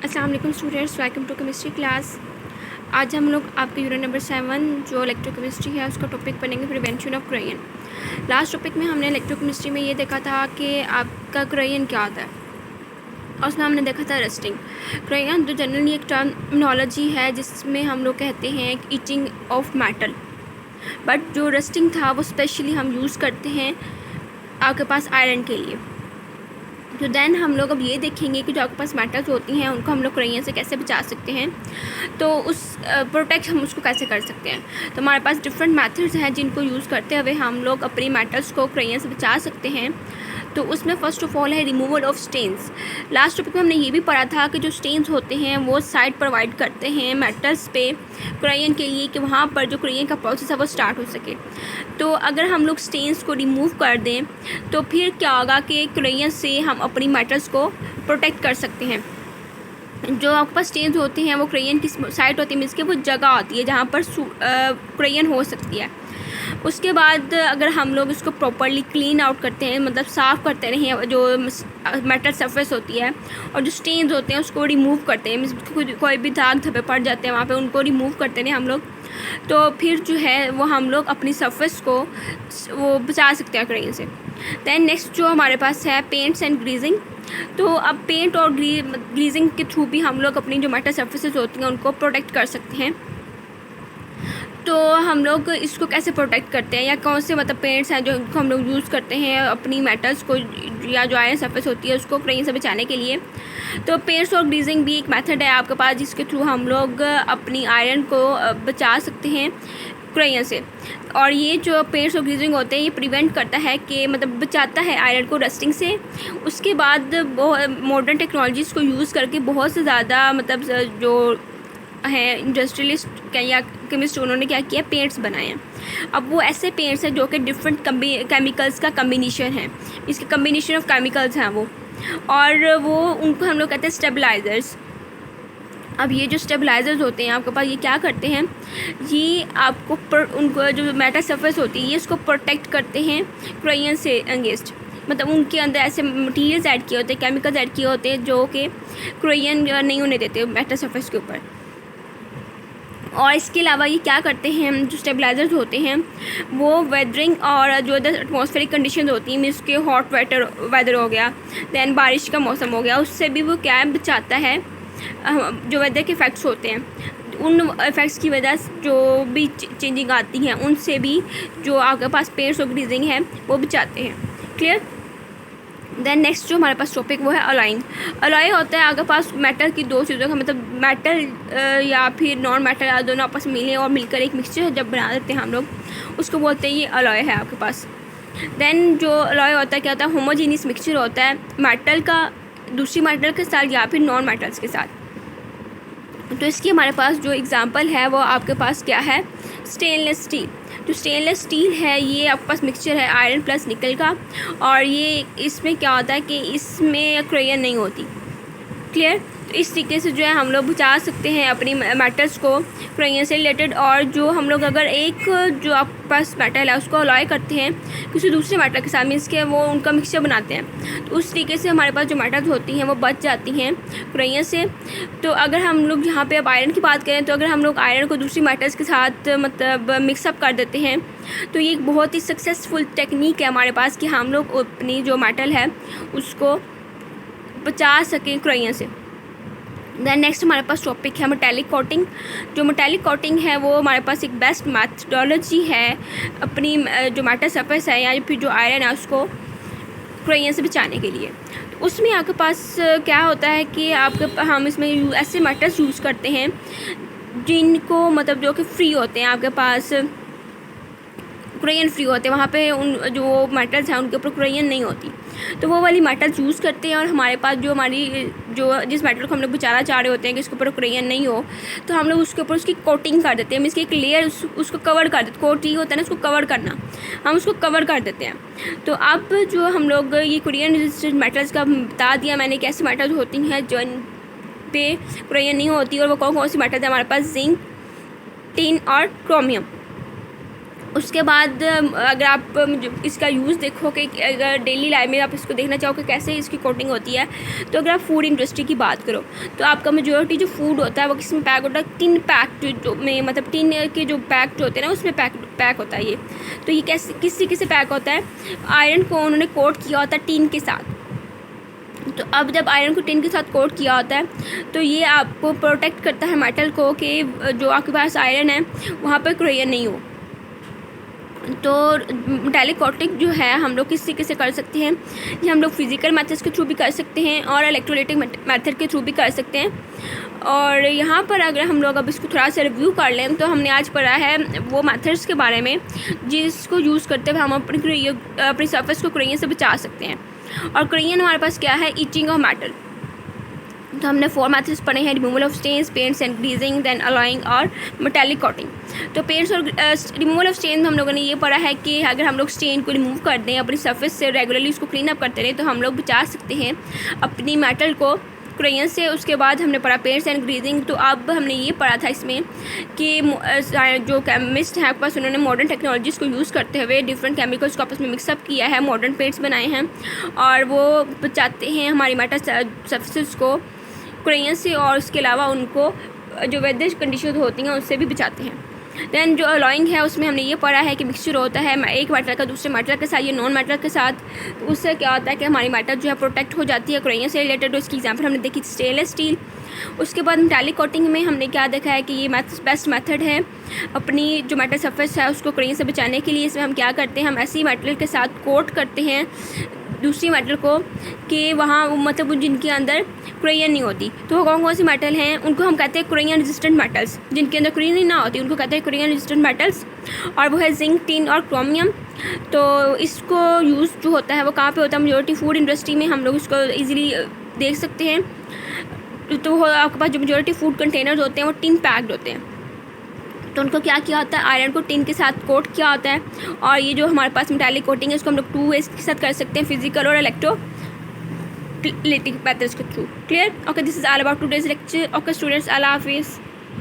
अस्सलाम वालेकुम students, welcome to chemistry class. आज हम लोग आपके यूनिट नंबर 7 जो इलेक्ट्रोकेमिस्ट्री है उसका टॉपिक पढ़ेंगे, prevention of crayon. Last topic में हमने इलेक्ट्रोकेमिस्ट्री में ये देखा था कि आपका क्रेयन क्या होता है, और उसमें हमने देखा था रस्टिंग। क्रेयन जो जनरली एक टर्मिनोलॉजी है जिसमें हम लोग कहते हैं ईचिंग ऑफ मेटल, बट जो रस्टिंग था वो स्पेशली हम यूज़ करते हैं आपके पास आयरन के लिए। तो देन हम लोग अब ये देखेंगे कि जो आपके पास मेटल्स होती हैं उनको हम लोग क्रेयन से कैसे बचा सकते हैं, तो उस प्रोटेक्ट हम उसको कैसे कर सकते हैं। तो हमारे पास डिफरेंट मेथड्स हैं जिनको यूज़ करते हुए हम लोग अपनी मेटल्स को क्रेयन से बचा सकते हैं। तो उसमें फ़र्स्ट ऑफ ऑल है removal of stains. Last topic में हमने ये भी पढ़ा था कि जो स्टेन्स होते हैं वो साइड प्रोवाइड करते हैं मेटल्स पे क्रेयन के लिए कि वहाँ पर जो क्रेयन का प्रोसेस है वो स्टार्ट हो सके। तो अगर हम लोग स्टेन्स को रिमूव कर दें तो फिर क्या होगा कि क्रेयन से हम अपनी मेटल्स को प्रोटेक्ट कर सकते हैं। जो आपके पास स्टेन्स होते हैं वो क्रेयन की साइड होती है, मीन्स कि वो जगह होती है जहाँ पर क्रेयन हो सकती है। उसके बाद अगर हम लोग इसको प्रॉपरली क्लीन आउट करते हैं, मतलब साफ़ करते रहें जो मेटल सरफेस होती है, और जो स्टेन्स होते हैं उसको रिमूव करते हैं, मीन्स कोई भी दाग धब्बे पड़ जाते हैं वहाँ पे उनको रिमूव करते रहें हम लोग, तो फिर जो है वो हम लोग अपनी सरफेस को वो बचा सकते हैं क्रेयन से। दैन नेक्स्ट जो हमारे पास है पेंट्स एंड ग्रीजिंग। तो अब पेंट और ग्रीजिंग के थ्रू भी हम लोग अपनी जो मेटल सरफेसेस होती हैं उनको प्रोटेक्ट कर सकते हैं। तो हम लोग इसको कैसे प्रोटेक्ट करते हैं, या कौन से मतलब पेंट्स हैं जो हम लोग यूज़ करते हैं अपनी मेटल्स को या जो आयरन सरफेस होती है उसको क्रेयन से बचाने के लिए। तो पेंट्स और ग्रीजिंग भी एक मेथड है आपके पास जिसके थ्रू हम लोग अपनी आयरन को बचा सकते हैं क्रेयन से। और ये जो पेंट्स और ग्रीजिंग होते हैं ये प्रिवेंट करता है कि मतलब बचाता है आयरन को रस्टिंग से। उसके बाद मॉडर्न टेक्नोलॉजीज़ को यूज़ करके बहुत से ज़्यादा मतलब जो हैं इंडस्ट्रियलिस्ट या केमिस्ट उन्होंने क्या किया, पेंट्स बनाए हैं। अब वो ऐसे पेंट्स हैं जो कि डिफरेंट केमिकल्स का कम्बिनेशन है, इसके कम्बिनेशन ऑफ केमिकल्स हैं वो, और वो उनको हम लोग कहते हैं स्टेबलाइज़र्स। अब ये जो स्टेबलाइज़र्स होते हैं आपके पास ये क्या करते हैं, ये आपको उनको जो मेटल सरफेस होती है ये इसको प्रोटेक्ट करते हैं क्रेयन से अगेंस्ट। मतलब उनके अंदर ऐसे मटीरियल्स ऐड किए होते हैं, केमिकल्स ऐड किए होते हैं जो कि क्रेयन नहीं होने देते मेटल सरफेस के ऊपर। और इसके अलावा ये क्या करते हैं, जो स्टेबलाइज़र्स होते हैं वो वेदरिंग और जो अदर एटमॉस्फेरिक कंडीशन होती हैं, मीन्स के हॉट वेदर हो गया, दैन बारिश का मौसम हो गया, उससे भी वो क्या बचाता है। जो वेदर के इफ़ेक्ट्स होते हैं उन इफ़ेक्ट्स की वजह से जो भी चेंजिंग आती हैं उनसे भी जो आपके पास पेंट्स और ग्रीजिंग है वो बचाते हैं। क्लियर। देन नेक्स्ट जो हमारे पास टॉपिक वो है अलॉइंग। अलॉय होता है आपके पास मेटल की दो चीज़ों का, मतलब मेटल या फिर नॉन मेटल दोनों आपस में मिले और मिलकर एक मिक्सचर जब बना देते हैं हम लोग, उसको बोलते हैं ये अलॉय है आपके पास। देन जो अलॉय होता है क्या होता है, होमोजीनियस मिक्सचर होता है मेटल का दूसरी मेटल के साथ या फिर नॉन मेटल्स के साथ। तो इसकी हमारे पास जो एग्ज़ाम्पल है वो आपके पास क्या है, स्टेनलेस स्टील। जो स्टेनलेस स्टील है ये आपके पास मिक्सचर है आयरन प्लस निकल का, और ये इसमें क्या होता है कि इसमें क्रेयन नहीं होती। क्लियर। तो इस तरीके से जो है हम लोग बचा सकते हैं अपनी मेटल्स को क्रेयन से रिलेटेड। और जो हम लोग अगर एक जो आपके पास मेटल है उसको अलॉय करते हैं किसी दूसरे मेटल के साथ, मीन्स के वो उनका मिक्सचर बनाते हैं, तो उस तरीके से हमारे पास जो मेटल्स होती हैं वो बच जाती हैं क्रेयन से। तो अगर हम लोग यहाँ पे अब आयरन की बात करें तो अगर हम लोग आयरन को दूसरी मेटल्स के साथ मतलब मिक्सअप कर देते हैं तो ये एक बहुत ही सक्सेसफुल टेक्निक है हमारे पास कि हम लोग अपनी जो मेटल है उसको बचा सकें क्रेयन से। दैन नेक्स्ट हमारे पास टॉपिक है मेटेलिक कोटिंग। जो मेटेलिक कोटिंग है वो हमारे पास एक बेस्ट मैथडोलॉजी है अपनी जो मेटल सरफेस है या फिर जो आयरन है उसको क्रेयन से बचाने के लिए। तो उसमें आपके पास क्या होता है कि हम इसमें ऐसे मेटल्स यूज़ करते हैं जिनको मतलब जो कि फ्री होते हैं आपके पास, क्रेयन फ्री होते हैं, वहाँ पे उन जो मेटल्स हैं उनके ऊपर क्रेयन नहीं होती, तो वो वाली मेटल्स यूज़ करते हैं। और हमारे पास जो हमारी जो जिस मेटल को हम लोग बचाना चाह रहे होते हैं कि इसके ऊपर क्रेयन नहीं हो, तो हम लोग उसके ऊपर उसकी कोटिंग कर देते हैं, मीन्स की एक लेयर उसको कवर कर देते। कोटिंग होता है ना, उसको कवर करना, हम उसको कवर कर देते हैं। तो अब जो हम लोग ये क्रेयन रेजिस्टेंट मेटल्स का बता दिया मैंने कि ऐसी मेटल्स होती हैं जो पे क्रेयन नहीं होती, और वो कौन कौन सी मेटल्स हैं हमारे पास, जिंक, टिन और क्रोमियम। उसके बाद अगर आप इसका यूज़ देखोगे कि अगर डेली लाइफ में आप इसको देखना चाहोगे कैसे इसकी कोटिंग होती है, तो अगर आप फूड इंडस्ट्री की बात करो तो आपका मेजॉरिटी जो फूड होता है वो किस में पैक होता है, टिन पैक जो में मतलब टिन के जो पैक जो होते हैं ना उसमें पैक होता है ये। तो ये कैसे किस से पैक होता है, आयरन को उन्होंने कोट किया होता है टिन के साथ। तो अब जब आयरन को टिन के साथ कोट किया होता है तो ये आपको प्रोटेक्ट करता है मेटल को कि जो आपके पास आयरन है वहाँ पर क्रोयन नहीं हो। तो मेटालिक कोटिंग जो है हम लोग किस तरीके से कर सकते हैं, ये हम लोग फिज़िकल मेथड्स के थ्रू भी कर सकते हैं और इलेक्ट्रोलाइटिक मेथड के थ्रू भी कर सकते हैं। और यहाँ पर अगर हम लोग अब इसको थोड़ा सा रिव्यू कर लें तो हमने आज पढ़ा है वो मेथड्स के बारे में जिसको यूज़ करते हुए हम अपनी सरफेस को क्रेयन से बचा सकते हैं। और क्रेयन हमारे पास क्या है, इचिंग ऑफ मेटल। तो हमने 4 मेथड्स पढ़े हैं, removal of stains, paints and greasing, then alloying और मेटालिक कोटिंग। तो पेंट्स और रिमूवल ऑफ स्टेन हम लोगों ने ये पढ़ा है कि अगर हम लोग स्टेन को रिमूव कर दें अपनी सरफेस से, रेगुलरली उसको क्लीन अप करते रहें तो हम लोग बचा सकते हैं अपनी मेटल को क्रेयन से। उसके बाद हमने पढ़ा पेंट्स एंड ग्रीजिंग। तो अब हमने ये पढ़ा था इसमें कि जो केमिस्ट हैं आपके पास उन्होंने मॉडर्न टेक्नोलॉजीज़ को यूज़ करते हुए डिफरेंट केमिकल्स को आपस में मिक्सअप किया है, मॉडर्न पेंट्स बनाए हैं और वो बचाते हैं हमारी मेटल सरफेसेस को क्रेयन से, और उसके अलावा उनको जो वेदर कंडीशन होती हैं उससे भी बचाते हैं। दैन जो अलॉइंग है उसमें हमने ये पढ़ा है कि मिक्सचर होता है एक मेटल का दूसरे मेटल के साथ, ये नॉन मेटल के साथ। तो उससे क्या होता है कि हमारी मेटल जो है प्रोटेक्ट हो जाती है क्रेयन से रिलेटेड। उसकी एग्जांपल हमने देखी स्टेनलेस स्टील। उसके बाद मेटालिक कोटिंग में हमने क्या देखा है कि ये बेस्ट मेथड है अपनी जो मेटल सरफेस है उसको क्रेयन से बचाने के लिए। इसमें हम क्या करते हैं, हम ऐसी मेटल के साथ कोट करते हैं दूसरी मेटल को कि वहाँ मतलब जिनके अंदर क्रेयन नहीं होती। तो कौन सी मेटल हैं उनको हम कहते हैं क्रेयन रेजिस्टेंट मेटल्स, जिनके अंदर क्रेयन ना होती उनको कहते हैं क्रेयन रेजिस्टेंट मेटल्स। और वो है जिंक, टिन और क्रोमियम। तो इसको यूज़ जो होता है वो कहाँ पे होता है, मेजॉरिटी फूड इंडस्ट्री में हम लोग इसको ईजिली देख सकते हैं। तो आपके पास जो मेजॉरिटी फूड कंटेनर्स होते हैं वो टिन पैक्ड होते हैं। तो उनको क्या किया होता है, आयरन को टिन के साथ कोट किया होता है। और ये जो हमारे पास मेटालिक कोटिंग है इसको हम लोग 2 वेज के साथ कर सकते हैं, फिजिकल और इलेक्ट्रोलाइटिक मेथड्स के through. Clear? Okay, this is all about today's lecture. Okay students, अल्लाह हाफिज़।